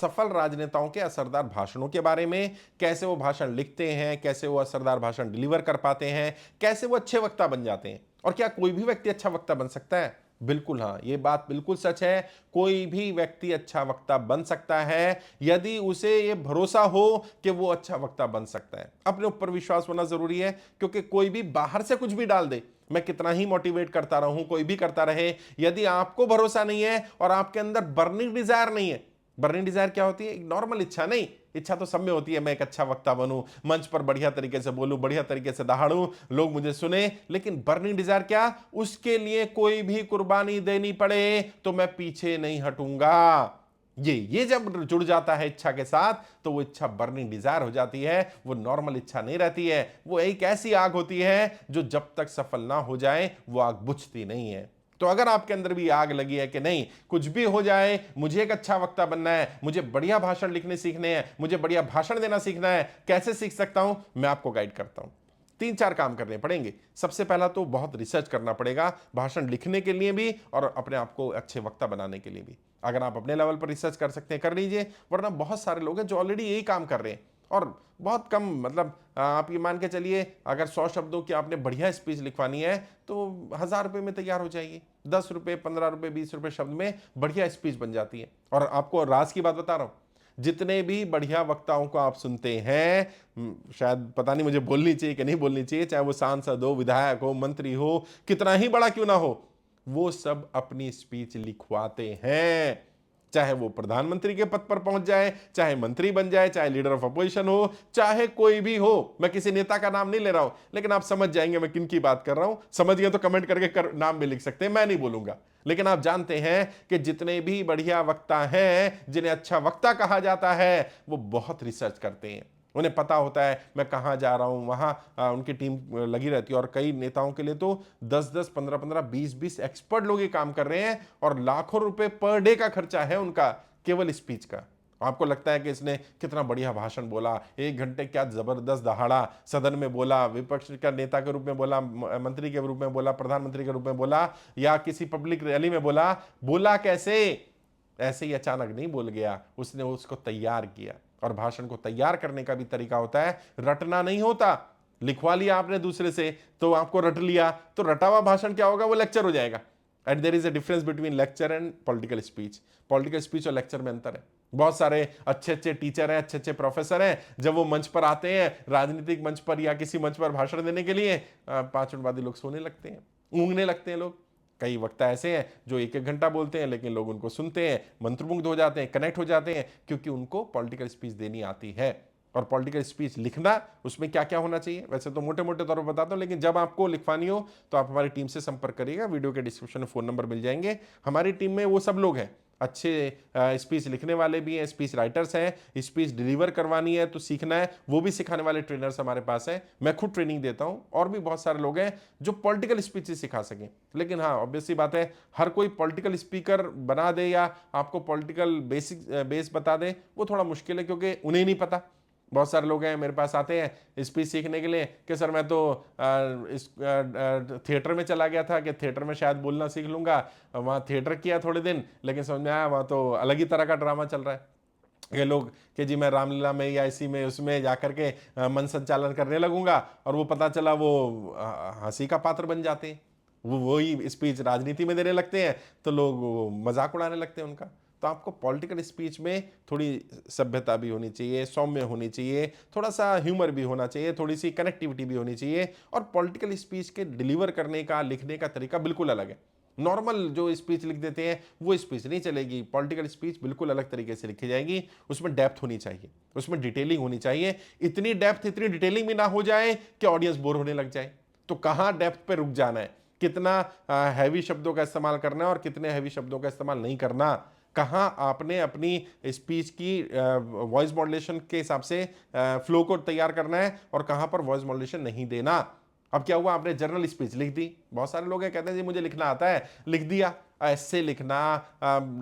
सफल राजनेताओं के असरदार भाषणों के बारे में, कैसे वो भाषण लिखते हैं, कैसे वो असरदार भाषण डिलीवर कर पाते हैं, कैसे वो अच्छे वक्ता बन जाते हैं। और क्या कोई भी व्यक्ति अच्छा वक्ता बन सकता है? बिल्कुल हाँ, ये बात बिल्कुल सच है। कोई भी व्यक्ति अच्छा वक्ता बन सकता है यदि उसे ये भरोसा हो कि वो अच्छा वक्ता बन सकता है। अपने ऊपर विश्वास होना जरूरी है, क्योंकि कोई भी बाहर से कुछ भी डाल दे, मैं कितना ही मोटिवेट करता रहूं, कोई भी करता रहे, यदि आपको भरोसा नहीं है और आपके अंदर बर्निंग डिजायर नहीं है। बर्निंग डिजायर क्या होती है? एक नॉर्मल इच्छा नहीं। इच्छा तो सब में होती है, मैं एक अच्छा वक्ता बनूं, मंच पर बढ़िया तरीके से बोलूं, बढ़िया तरीके से दहाड़ूं, लोग मुझे सुने। लेकिन बर्निंग डिजायर क्या? उसके लिए कोई भी कुर्बानी देनी पड़े तो मैं पीछे नहीं हटूंगा। ये जब जुड़ जाता है इच्छा के साथ, तो वो इच्छा बर्निंग डिजायर हो जाती है। वो नॉर्मल इच्छा नहीं रहती है, वो एक ऐसी आग होती है जो जब तक सफल ना हो जाए वो आग बुझती नहीं है। तो अगर आपके अंदर भी आग लगी है कि नहीं, कुछ भी हो जाए मुझे एक अच्छा वक्ता बनना है, मुझे बढ़िया भाषण लिखने सीखने हैं, मुझे बढ़िया भाषण देना सीखना है, कैसे सीख सकता हूं? मैं आपको गाइड करता हूं। 3-4 काम करने पड़ेंगे। सबसे पहला तो बहुत रिसर्च करना पड़ेगा, भाषण लिखने के लिए भी और अपने आप को अच्छे वक्ता बनाने के लिए भी। अगर आप अपने लेवल पर रिसर्च कर सकते हैं कर लीजिए, वरना बहुत सारे लोग हैं जो ऑलरेडी यही काम कर रहे हैं और बहुत कम, मतलब आप ये मान के चलिए, अगर 100 शब्दों की आपने बढ़िया स्पीच लिखवानी है तो 1000 रुपए में तैयार हो जाएगी। 10 रुपए, 15 रुपए, 20 रुपए शब्द में बढ़िया स्पीच बन जाती है। और आपको राज की बात बता रहा हूं, जितने भी बढ़िया वक्ताओं को आप सुनते हैं, शायद पता नहीं मुझे बोलनी चाहिए कि नहीं बोलनी चाहिए, चाहे वो सांसद हो, विधायक हो, मंत्री हो, कितना ही बड़ा क्यों ना हो, वो सब अपनी स्पीच लिखवाते हैं। चाहे वो प्रधानमंत्री के पद पर पहुंच जाए, चाहे मंत्री बन जाए, चाहे लीडर ऑफ अपोजिशन हो, चाहे कोई भी हो। मैं किसी नेता का नाम नहीं ले रहा हूं, लेकिन आप समझ जाएंगे मैं किन की बात कर रहा हूं। समझ गए तो कमेंट करके नाम भी लिख सकते हैं, मैं नहीं बोलूंगा। लेकिन आप जानते हैं कि जितने भी बढ़िया वक्ता हैं, जिन्हें अच्छा वक्ता कहा जाता है, वो बहुत रिसर्च करते हैं। उन्हें पता होता है मैं कहां जा रहा हूं, वहां उनकी टीम लगी रहती है। और कई नेताओं के लिए तो 10-10, 15-15, 20-20 एक्सपर्ट लोग ये काम कर रहे हैं और लाखों रुपए पर डे का खर्चा है उनका केवल स्पीच का। आपको लगता है कि इसने कितना बढ़िया भाषण बोला, 1 घंटे क्या जबरदस्त दहाड़ा सदन में बोला, विपक्ष का नेता के रूप में बोला, मंत्री के रूप में बोला, प्रधानमंत्री के रूप में बोला, या किसी पब्लिक रैली में बोला। बोला कैसे? ऐसे ही अचानक नहीं बोल गया, उसने उसको तैयार किया। और भाषण को तैयार करने का भी तरीका होता है, रटना नहीं होता। लिखवा लिया आपने दूसरे से तो आपको रट लिया, तो रटा हुआ भाषण क्या होगा? वो लेक्चर हो जाएगा। And there is a difference between lecture and political speech. Political speech और लेक्चर में अंतर है। बहुत सारे अच्छे अच्छे टीचर हैं, अच्छे अच्छे प्रोफेसर हैं, जब वो मंच पर आते हैं, राजनीतिक मंच पर या किसी मंच पर भाषण देने के लिए, 5 मिनट बाद ही लोग सोने लगते हैं, ऊँघने लगते हैं लोग। कई वक्ता ऐसे हैं जो 1-1 घंटा बोलते हैं, लेकिन लोग उनको सुनते हैं, मंत्रमुग्ध हो जाते हैं, कनेक्ट हो जाते हैं, क्योंकि उनको पॉलिटिकल स्पीच देनी आती है। और पॉलिटिकल स्पीच लिखना, उसमें क्या क्या होना चाहिए, वैसे तो मोटे मोटे तौर पर बताता हूं, लेकिन जब आपको लिखवानी हो तो आप हमारी टीम से संपर्क करिएगा। वीडियो के डिस्क्रिप्शन में फोन नंबर मिल जाएंगे। हमारी टीम में वो सब लोग हैं, अच्छे स्पीच लिखने वाले भी हैं, स्पीच राइटर्स हैं, स्पीच डिलीवर करवानी है तो सीखना है, वो भी सिखाने वाले ट्रेनर्स हमारे पास हैं। मैं खुद ट्रेनिंग देता हूं, और भी बहुत सारे लोग हैं जो पॉलिटिकल स्पीच सिखा सकें। लेकिन हाँ, ऑब्वियस सी बात है, हर कोई पॉलिटिकल स्पीकर बना दे या आपको पॉलिटिकल बेस बता दे, वो थोड़ा मुश्किल है, क्योंकि उन्हें नहीं पता। बहुत सारे लोग हैं मेरे पास आते हैं स्पीच सीखने के लिए कि सर मैं तो इस थिएटर में चला गया था कि थिएटर में शायद बोलना सीख लूंगा। वहाँ थिएटर किया थोड़े दिन, लेकिन समझ में आया वहाँ तो अलग ही तरह का ड्रामा चल रहा है। ये लोग कि जी मैं रामलीला में या इसी में उसमें जाकर के मन संचालन करने लगूंगा, और वो पता चला वो हंसी का पात्र बन जाते हैं। वो वही स्पीच राजनीति में देने लगते हैं तो लोग मजाक उड़ाने लगते हैं उनका। तो आपको पॉलिटिकल स्पीच में थोड़ी सभ्यता भी होनी चाहिए, सौम्य होनी चाहिए, थोड़ा सा ह्यूमर भी होना चाहिए, थोड़ी सी कनेक्टिविटी भी होनी चाहिए। और पॉलिटिकल स्पीच के डिलीवर करने का, लिखने का तरीका बिल्कुल अलग है। नॉर्मल जो स्पीच लिख देते हैं वो स्पीच नहीं चलेगी। पॉलिटिकल स्पीच बिल्कुल अलग तरीके से लिखी जाएगी। उसमें डेप्थ होनी चाहिए, उसमें डिटेलिंग होनी चाहिए। इतनी डेप्थ, इतनी डिटेलिंग भी ना हो जाए कि ऑडियंस बोर होने लग जाए। तो कहां डेप्थ पे रुक जाना है, कितना हैवी शब्दों का इस्तेमाल करना है और कितने हैवी शब्दों का इस्तेमाल नहीं करना, कहां आपने अपनी स्पीच की वॉइस मॉड्यूलेशन के हिसाब से फ्लो को तैयार करना है और कहां पर वॉइस मॉड्यूलेशन नहीं देना। अब क्या हुआ, आपने जर्नल स्पीच लिख दी। बहुत सारे लोग हैं कहते हैं जी मुझे लिखना आता है, लिख दिया। ऐसे लिखना,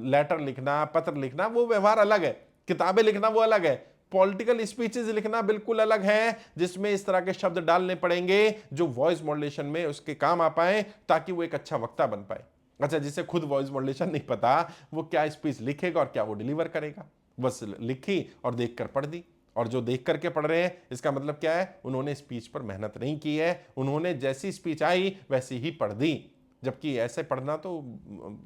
लेटर लिखना, पत्र लिखना, वो व्यवहार अलग है। किताबें लिखना वो अलग है। पॉलिटिकल स्पीचेस लिखना बिल्कुल अलग है, जिसमें इस तरह के शब्द डालने पड़ेंगे जो वॉइस मॉड्यूलेशन में उसके काम आ पाए, ताकि वो एक अच्छा वक्ता बन पाए। अच्छा, जिसे खुद वॉइस मॉड्यूलेशन नहीं पता, वो क्या स्पीच लिखेगा और क्या वो डिलीवर करेगा? बस लिखी और देख कर पढ़ दी। और जो देख करके पढ़ रहे हैं इसका मतलब क्या है, उन्होंने स्पीच पर मेहनत नहीं की है, उन्होंने जैसी स्पीच आई वैसी ही पढ़ दी। जबकि ऐसे पढ़ना तो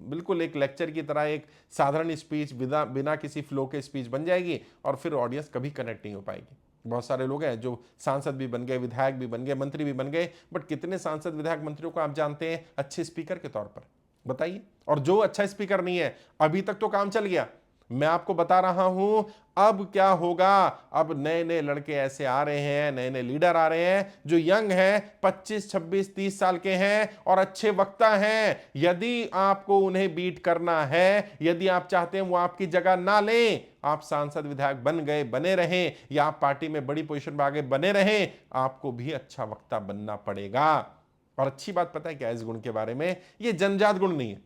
बिल्कुल एक लेक्चर की तरह एक साधारण स्पीच बिना बिना किसी फ्लो के स्पीच बन जाएगी और फिर ऑडियंस कभी कनेक्ट नहीं हो पाएगी। बहुत सारे लोग हैं जो सांसद भी बन गए, विधायक भी बन गए, मंत्री भी बन गए, बट कितने सांसद विधायक मंत्रियों को आप जानते हैं अच्छे स्पीकर के तौर पर, बताइए। और जो अच्छा स्पीकर नहीं है अभी तक तो काम चल गया। मैं आपको बता रहा हूं अब क्या होगा। अब नए नए लड़के ऐसे आ रहे हैं, नए नए लीडर आ रहे हैं जो यंग हैं, 25 26 30 साल के हैं और अच्छे वक्ता हैं। यदि आपको उन्हें बीट करना है, यदि आप चाहते हैं वो आपकी जगह ना लें, आप सांसद विधायक बन गए बने रहें या आप पार्टी में बड़ी पोजीशन पर आगे बने रहें, आपको भी अच्छा वक्ता बनना पड़ेगा। और अच्छी बात पता है क्या इस गुण के बारे में, ये जन्मजात गुण नहीं है।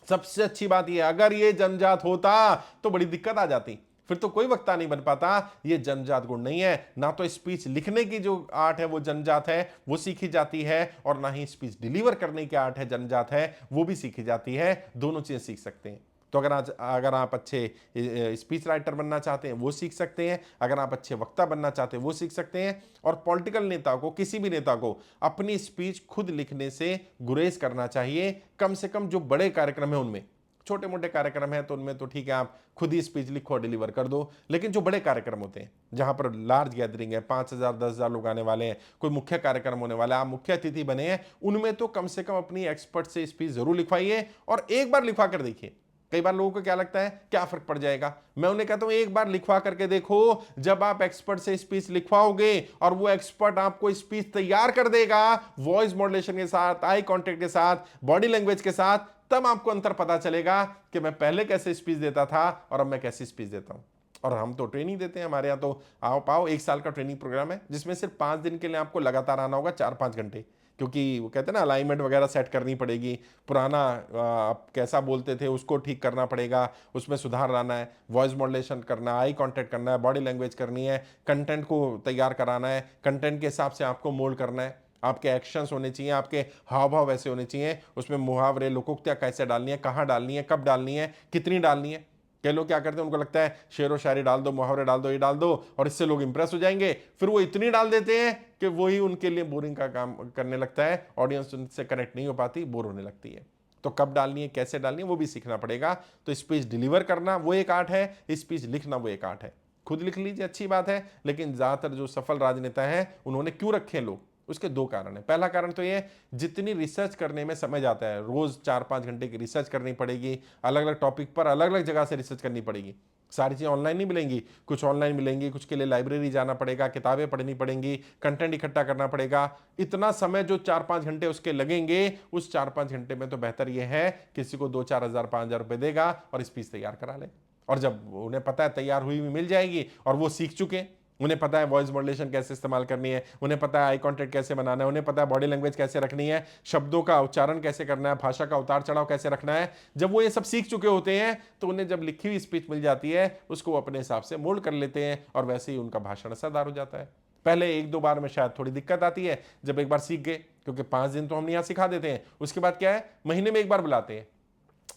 सबसे अच्छी बात यह, अगर ये जन्मजात होता तो बड़ी दिक्कत आ जाती, फिर तो कोई वक्ता नहीं बन पाता। ये जन्मजात गुण नहीं है। ना तो स्पीच लिखने की जो आर्ट है वो जन्मजात है, वो सीखी जाती है, और ना ही स्पीच डिलीवर करने की आर्ट है जन्मजात है, वो भी सीखी जाती है। दोनों चीजें सीख सकते हैं। तो अगर आप अच्छे स्पीच राइटर बनना चाहते हैं वो सीख सकते हैं, अगर आप अच्छे वक्ता बनना चाहते हैं वो सीख सकते हैं। और पॉलिटिकल नेता को, किसी भी नेता को अपनी स्पीच खुद लिखने से गुरेज करना चाहिए। कम से कम जो बड़े कार्यक्रम है उनमें, छोटे मोटे कार्यक्रम है तो उनमें तो ठीक है आप खुद ही स्पीच लिखो और डिलीवर कर दो, लेकिन जो बड़े कार्यक्रम होते हैं जहां पर लार्ज गैदरिंग है, 5,000 10,000 लोग आने वाले हैं, कोई मुख्य कार्यक्रम होने वाला है, आप मुख्य अतिथि बने हैं, उनमें तो कम से कम अपनी एक्सपर्ट से स्पीच जरूर लिखवाइए और एक बार लिखवा कर देखिए। कई बार लोगों को क्या लगता है क्या फर्क पड़ जाएगा, मैं उन्हें कहता हूं एक बार लिखवा करके देखो। जब आप एक्सपर्ट से स्पीच लिखवाओगे और वो एक्सपर्ट आपको स्पीच तैयार कर देगा, वॉइस मॉड्यूलेशन के साथ, आई कांटेक्ट के साथ, बॉडी लैंग्वेज के साथ, तब आपको अंतर पता चलेगा कि मैं पहले कैसे स्पीच देता था और अब मैं कैसी स्पीच देता हूं। और हम तो ट्रेनिंग देते हैं, हमारे यहाँ तो आओ पाओ 1 साल का ट्रेनिंग प्रोग्राम है जिसमें सिर्फ 5 दिन के लिए आपको लगातार आना होगा, 4-5 घंटे, क्योंकि वो कहते हैं ना अलाइनमेंट वगैरह सेट करनी पड़ेगी, पुराना आप कैसा बोलते थे उसको ठीक करना पड़ेगा, उसमें सुधार लाना है, वॉइस मॉड्यूलेशन करना है, आई कांटेक्ट करना है, बॉडी लैंग्वेज करनी है, कंटेंट को तैयार कराना है, कंटेंट के हिसाब से आपको मोल्ड करना है, आपके एक्शंस होने चाहिए, आपके हाव भाव वैसे होने चाहिए, उसमें मुहावरे लोकोक्तियाँ कैसे डालनी है, कहाँ डालनी है, कब डालनी है, कितनी डालनी है। कई लोग क्या करते हैं, उनको लगता है शेरो शायरी डाल दो, मुहावरे डाल दो, ये डाल दो और इससे लोग इंप्रेस हो जाएंगे, फिर वो इतनी डाल देते हैं कि वही उनके लिए बोरिंग का काम करने लगता है, ऑडियंस उनसे कनेक्ट नहीं हो पाती, बोर होने लगती है। तो कब डालनी है, कैसे डालनी है, वो भी सीखना पड़ेगा। तो स्पीच डिलीवर करना वो एक आर्ट है, स्पीच लिखना वो एक आर्ट है। खुद लिख लीजिए अच्छी बात है, लेकिन ज्यादातर जो सफल राजनेता हैं उन्होंने क्यों रखे लोग, उसके 2 कारण है। पहला कारण तो ये, जितनी रिसर्च करने में समय जाता है, रोज 4-5 घंटे की रिसर्च करनी पड़ेगी, अलग अलग टॉपिक पर अलग अलग जगह से रिसर्च करनी पड़ेगी। सारी चीज़ें ऑनलाइन नहीं मिलेंगी, कुछ ऑनलाइन मिलेंगी, कुछ के लिए लाइब्रेरी जाना पड़ेगा, किताबें पढ़नी पड़ेंगी, कंटेंट इकट्ठा करना पड़ेगा। इतना समय जो 4-5 घंटे उसके लगेंगे, उस 4-5 घंटे में तो बेहतर यह है किसी को 2-4 हज़ार 5,000 रुपये देगा और स्पीच तैयार करा ले। और जब उन्हें पता है तैयार हुई मिल जाएगी और वो सीख चुके, उन्हें पता है वॉइस मॉड्यूलेशन कैसे इस्तेमाल करनी है, उन्हें पता है आई कांटेक्ट कैसे बनाना है, उन्हें पता है बॉडी लैंग्वेज कैसे रखनी है, शब्दों का उच्चारण कैसे करना है, भाषा का उतार चढ़ाव कैसे रखना है। जब वो ये सब सीख चुके होते हैं तो उन्हें जब लिखी हुई स्पीच मिल जाती है उसको अपने हिसाब से मोल्ड कर लेते हैं और वैसे ही उनका भाषण असरदार हो जाता है। पहले 1-2 बार में शायद थोड़ी दिक्कत आती है, जब एक बार सीख गए, क्योंकि 5 दिन तो हम यहाँ सिखा देते हैं, उसके बाद क्या है महीने में 1 बार बुलाते हैं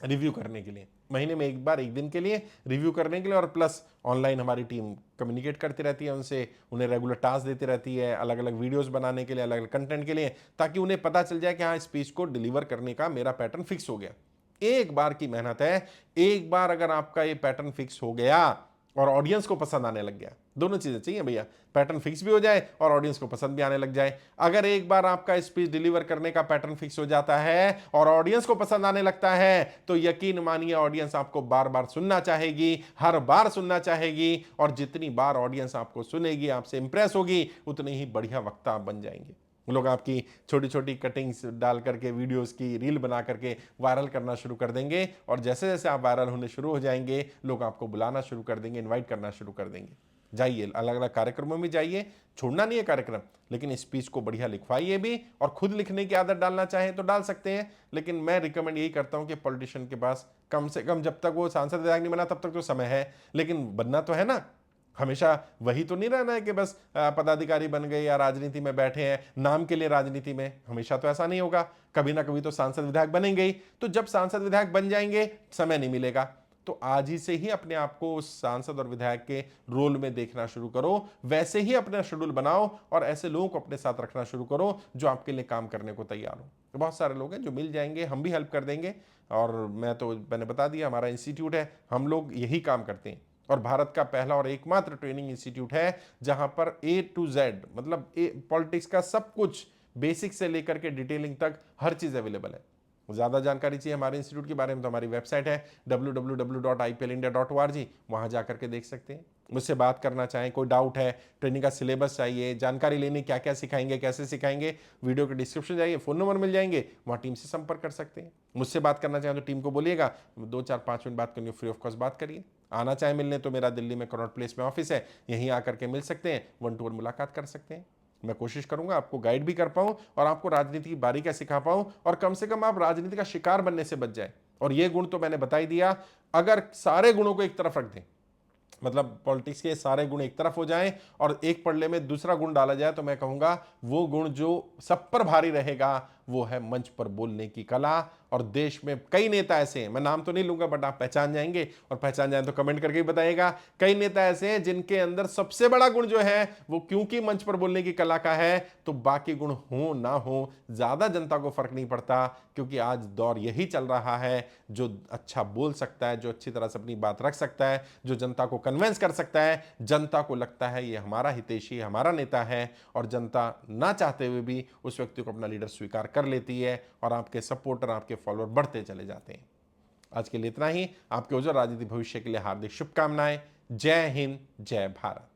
रिव्यू करने के लिए, महीने में 1 बार 1 दिन के लिए रिव्यू करने के लिए, और प्लस ऑनलाइन हमारी टीम कम्युनिकेट करती रहती है उनसे, उन्हें रेगुलर टास्क देती रहती है अलग अलग वीडियोस बनाने के लिए, अलग अलग कंटेंट के लिए, ताकि उन्हें पता चल जाए कि हाँ स्पीच को डिलीवर करने का मेरा पैटर्न फिक्स हो गया। एक बार की मेहनत है, एक बार अगर आपका ये पैटर्न फिक्स हो गया और ऑडियंस को पसंद आने लग गया, दोनों चीजें चाहिए भैया, पैटर्न फिक्स भी हो जाए और ऑडियंस को पसंद भी आने लग जाए। अगर एक बार आपका स्पीच डिलीवर करने का पैटर्न फिक्स हो जाता है और ऑडियंस को पसंद आने लगता है, तो यकीन मानिए ऑडियंस आपको बार बार सुनना चाहेगी, हर बार सुनना चाहेगी, और जितनी बार ऑडियंस आपको सुनेगी, आपसे इंप्रेस होगी, उतनी ही बढ़िया वक्ता आप बन जाएंगे। लोग आपकी छोटी छोटी कटिंग्स डाल करके, वीडियोस की रील बना करके वायरल करना शुरू कर देंगे, और जैसे जैसे आप वायरल होने शुरू हो जाएंगे लोग आपको बुलाना शुरू कर देंगे, इनवाइट करना शुरू कर देंगे। जाइए अलग अलग कार्यक्रमों में जाइए, छोड़ना नहीं है कार्यक्रम, लेकिन स्पीच को बढ़िया लिखवाइए भी, और खुद लिखने की आदत डालना चाहें तो डाल सकते हैं। लेकिन मैं रिकमेंड यही करता हूं कि पॉलिटिशियन के पास कम से कम, जब तक वो सांसद विधायक नहीं बना तब तक तो समय है, लेकिन बनना तो है ना, हमेशा वही तो नहीं रहना है कि बस पदाधिकारी बन गए या राजनीति में बैठे हैं नाम के लिए राजनीति में, हमेशा तो ऐसा नहीं होगा, कभी ना कभी तो सांसद विधायक बनेंगे ही। तो जब सांसद विधायक बन जाएंगे समय नहीं मिलेगा, तो आज ही से ही अपने आप को उस सांसद और विधायक के रोल में देखना शुरू करो, वैसे ही अपना शेड्यूल बनाओ और ऐसे लोगों को अपने साथ रखना शुरू करो जो आपके लिए काम करने को तैयार हो। तो बहुत सारे लोग हैं जो मिल जाएंगे, हम भी हेल्प कर देंगे। और मैंने बता दिया, हमारा इंस्टीट्यूट है, हम लोग यही काम करते हैं और भारत का पहला और एकमात्र ट्रेनिंग इंस्टीट्यूट है जहां पर A to Z, मतलब पॉलिटिक्स का सब कुछ, बेसिक से लेकर के डिटेलिंग तक हर चीज अवेलेबल है। ज़्यादा जानकारी चाहिए हमारे इंस्टीट्यूट के बारे में तो हमारी वेबसाइट है www.iplindia.org, वहाँ जाकर के देख सकते हैं। मुझसे बात करना चाहें, कोई डाउट है, ट्रेनिंग का सिलेबस चाहिए, जानकारी लेनी, क्या क्या सिखाएंगे, कैसे सिखाएंगे, वीडियो के डिस्क्रिप्शन जाइए, फ़ोन नंबर मिल जाएंगे, वहाँ टीम से संपर्क कर सकते हैं। मुझसे बात करना चाहें तो टीम को बोलिएगा, 2-4-5 मिनट बात करनी हो, फ्री ऑफ कॉस्ट बात करिए। आना चाहे मिलने तो मेरा दिल्ली में कनॉट प्लेस में ऑफिस है, यहीं आकर के मिल सकते हैं, 1-to-1 मुलाकात कर सकते हैं। मैं कोशिश करूंगा आपको गाइड भी कर पाऊं और आपको राजनीति की बारीकियां सिखा पाऊं और कम से कम आप राजनीति का शिकार बनने से बच जाए। और ये गुण तो मैंने बता ही दिया, अगर सारे गुणों को एक तरफ रख दें, मतलब पॉलिटिक्स के सारे गुण एक तरफ हो जाएं और एक पल्ले में दूसरा गुण डाला जाए, तो मैं कहूंगा वो गुण जो सब पर भारी रहेगा वो है मंच पर बोलने की कला। और देश में कई नेता ऐसे हैं, मैं नाम तो नहीं लूंगा बट आप पहचान जाएंगे, और पहचान जाए तो कमेंट करके ही बताइएगा। कई नेता ऐसे हैं जिनके अंदर सबसे बड़ा गुण जो है वो क्योंकि मंच पर बोलने की कला का है, तो बाकी गुण हो ना हो ज्यादा जनता को फर्क नहीं पड़ता, क्योंकि आज दौर यही चल रहा है, जो अच्छा बोल सकता है, जो अच्छी तरह से अपनी बात रख सकता है, जो जनता को कन्विंस कर सकता है, जनता को लगता है ये हमारा हितैषी, हमारा नेता है, और जनता ना चाहते हुए भी उस व्यक्ति को अपना लीडर स्वीकार कर लेती है और आपके सपोर्टर, आपके फॉलोअर बढ़ते चले जाते हैं। आज के लिए इतना ही। आपके उज्जवल राजनीतिक भविष्य के लिए हार्दिक शुभकामनाएं। जय हिंद, जय भारत।